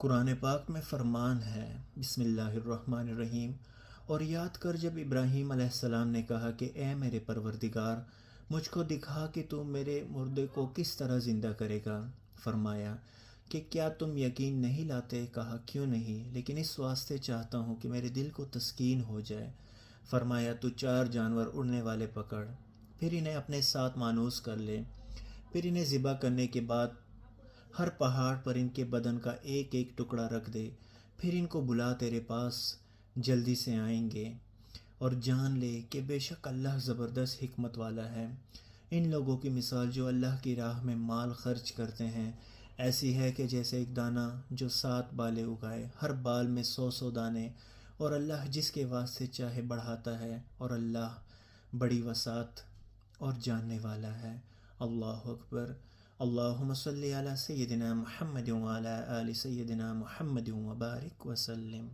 قرآن پاک میں فرمان ہے، بسم اللہ الرحمن الرحیم، اور یاد کر جب ابراہیم علیہ السلام نے کہا کہ اے میرے پروردگار، مجھ کو دکھا کہ تو میرے مردے کو کس طرح زندہ کرے گا۔ فرمایا کہ کیا تم یقین نہیں لاتے؟ کہا کیوں نہیں، لیکن اس واسطے چاہتا ہوں کہ میرے دل کو تسکین ہو جائے۔ فرمایا تو 4 جانور اڑنے والے پکڑ، پھر انہیں اپنے ساتھ مانوس کر لے، پھر انہیں ذبح کرنے کے بعد ہر پہاڑ پر ان کے بدن کا ایک ایک ٹکڑا رکھ دے، پھر ان کو بلا تیرے پاس، جلدی سے آئیں گے، اور جان لے کہ بے شک اللہ زبردست حکمت والا ہے۔ ان لوگوں کی مثال جو اللہ کی راہ میں مال خرچ کرتے ہیں ایسی ہے کہ جیسے ایک دانہ جو 7 بالیں اگائے، ہر بال میں 100 دانے، اور اللہ جس کے واسطے چاہے بڑھاتا ہے، اور اللہ بڑی وسعت اور جاننے والا ہے۔ اللہ اکبر۔ اللہم صلی علی سیدنا محمد وعلی آل سیدنا محمد وبارک وسلم۔